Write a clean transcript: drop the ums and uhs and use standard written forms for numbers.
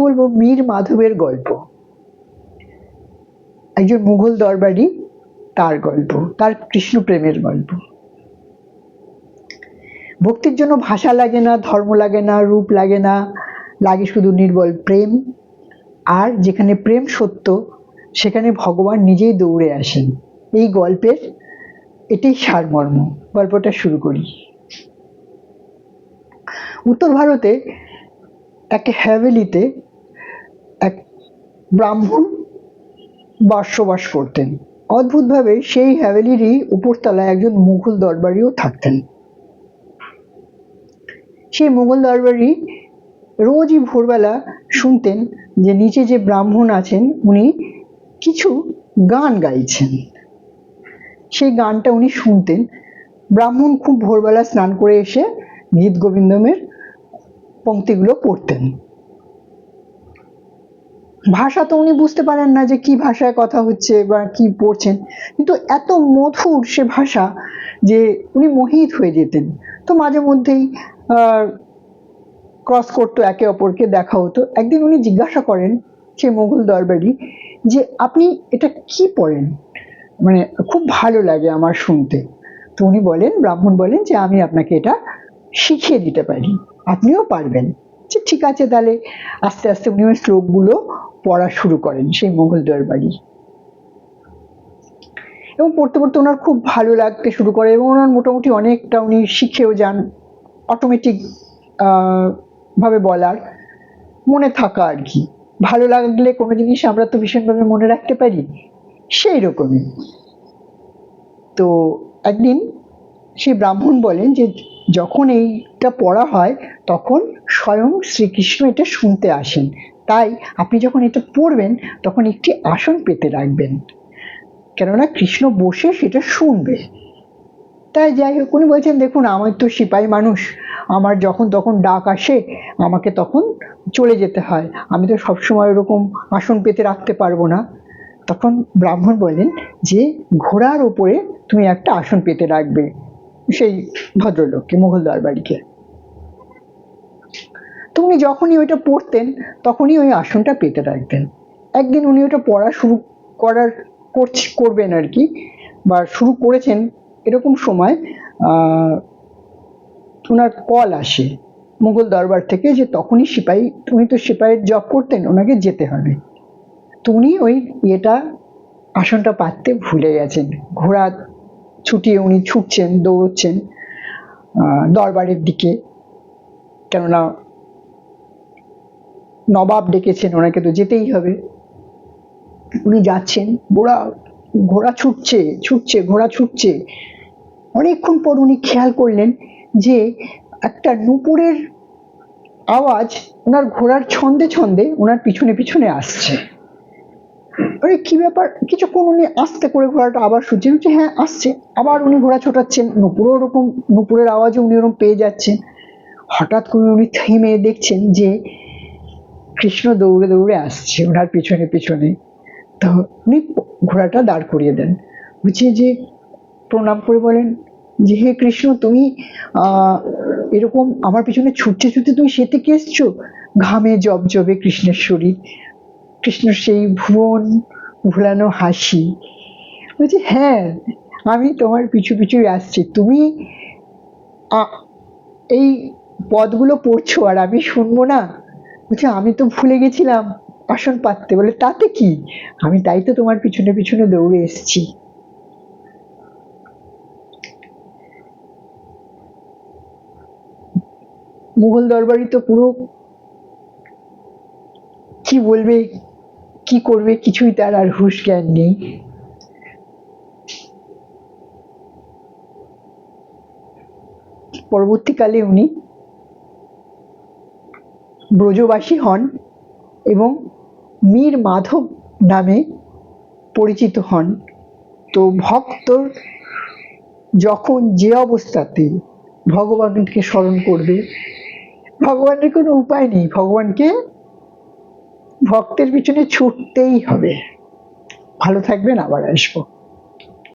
বলবো মীর মাধবের গল্প। একজন মুঘল দরবারি, তার গল্প, তার কৃষ্ণ প্রেমের গল্প। ভক্তির জন্য ভাষা লাগে না, ধর্ম লাগে না, রূপ লাগে না, লাগে শুধু নির্বল প্রেম। আর যেখানে প্রেম সত্য সেখানে ভগবান নিজেই দৌড়ে আসেন। এই গল্পের এটাই সারমর্ম। গল্পটা শুরু করি। উত্তর ভারতে এক হ্যাভেলিতে এক ব্রাহ্মণ বসবাস করতেন। অদ্ভুতভাবে সেই হ্যাভেলিরই উপরতলায় একজন মুঘল দরবারিও থাকতেন। সেই মুঘল দরবারি রোজই ভোরবেলা শুনতেন যে নিচে যে ব্রাহ্মণ আছেন উনি কিছু গান গাইছেন। সেই গানটা উনি শুনতেন। ব্রাহ্মণ খুব ভোরবেলা স্নান করে এসে গীত গোবিন্দমের পংক্তিগুলো পড়তেন। ভাষা তো উনি বুঝতে পারেন না যে কি ভাষায় কথা হচ্ছে বা কি পড়ছেন, কিন্তু এত মধুর সে ভাষা যে উনি মোহিত হয়ে যেতেন। তো মাঝে মধ্যেই ক্রস করতো, একে অপরকে দেখা হতো। একদিন উনি জিজ্ঞাসা করেন সে মুঘল দরবারি যে আপনি এটা কি পড়েন, মানে খুব ভালো লাগে আমার শুনতে। তো উনি বলেন, ব্রাহ্মণ বলেন যে আমি আপনাকে এটা শিখিয়ে দিতে পারি, আপনিও পারবেন। ঠিক আছে, তাহলে আস্তে আস্তে উনি ওই শ্লোকগুলো পড়া শুরু করেন সেই মুঘল দরবারি। এবং পড়তে পড়তে ওনার খুব ভালো লাগতে শুরু করে এবং ওনার মোটামুটি অনেকটা উনি শিখেও যান। অটোমেটিক ভাবে বলার, মনে থাকা আর কি। ভালো লাগলে কোনো জিনিস আমরা তো ভীষণভাবে মনে রাখতে পারি, সেই রকমই। তো একদিন সেই ব্রাহ্মণ বলেন যে যখন এইটা পড়া হয় তখন স্বয়ং শ্রীকৃষ্ণ এটা শুনতে আসেন, তাই আপনি যখন এটা পড়বেন তখন একটি আসন পেতে রাখবেন, কেননা কৃষ্ণ বসে সেটা শুনবে। তাই যাই হোক, উনি বলছেন দেখুন আমার তো সিপাহী মানুষ, আমার যখন তখন ডাক আসে আমাকে তখন চলে যেতে হয়, আমি তো সবসময় ওরকম আসন পেতে রাখতে পারবো না। তখন ব্রাহ্মণ বললেন যে ঘোড়ার উপরে তুমি একটা আসন পেতে রাখবে সেই ভদ্রলোককে, মুঘল দরবারিকে। তো উনি যখনই ওইটা পড়তেন তখনই ওই আসনটা পেতে রাখতেন। একদিন উনি ওটা পড়া শুরু করবেন আর কি, বা শুরু করেছেন, এরকম সময় ওনার কল আসে মুঘল দরবার থেকে যে তখনই সিপাহী, উনি তো সিপাহীর জব করতেন, ওনাকে যেতে হবে। তো উনি ওই আসনটা পাততে ভুলে গেছেন। ঘোড়া ছুটিয়ে উনি ছুটছেন, দৌড়চ্ছেন দরবারের দিকে, কেননা নবাব ডেকেছেন, ওনাকে তো যেতেই হবে। উনি যাচ্ছেন, ঘোড়া ছুটছে ছুটছে, ঘোড়া ছুটছে। অনেকক্ষণ পর উনি খেয়াল করলেন যে একটা নূপুরের আওয়াজ ওনার ঘোড়ার ছন্দে ছন্দে ওনার পিছনে পিছনে আসছে। আরে কি ব্যাপার, কিছুক্ষণ উনি আস্তে করে ঘোড়াটা আবার শুনছেন, হ্যাঁ আসছে। আবার উনি ঘোড়া ছোটাচ্ছেন, নূপুরও ওরকম, নূপুরের আওয়াজও উনি ওরকম পেয়ে যাচ্ছেন। হঠাৎ করে উনি থেমে দেখছেন যে কৃষ্ণ দৌড়ে দৌড়ে আসছে ওনার পিছনে পিছনে। তো উনি ঘোড়াটা দাঁড় করিয়ে দেন, বুঝছে যে প্রণাম করে বলেন যে হে কৃষ্ণ, তুমি এরকম আমার পিছনে ছুটতে ছুটতে তুমি সে থেকে এসছো? ঘামে জবজবে কৃষ্ণের শরীর, কৃষ্ণ সেই ভুবন ভুলানো হাসি। বলছে হ্যাঁ, আমি তোমার পিছু পিছুই আসছি, তুমি এই পদগুলো পড়ছো আর আমি শুনবো না? বলছে আমি তো ভুলে গেছিলাম আসন পাততে। বলে তাতে কি, আমি তাই তো তোমার পিছনে পিছনে দৌড়ে এসেছি। মুঘল দরবারি তো পুরো কি বলবে কি করবে কিছুই তার আর হুঁশ জ্ঞান নেই। পরবর্তীকালে উনি ব্রজবাসী হন এবং মীর মাধব নামে পরিচিত হন। তো ভক্ত যখন যে অবস্থাতে ভগবানকে স্মরণ করবে, ভগবানের কোনো উপায় নেই, ভগবানকে ভক্তের পিছনে ছুটতেই হবে। ভালো থাকবেন, আবার আসবো।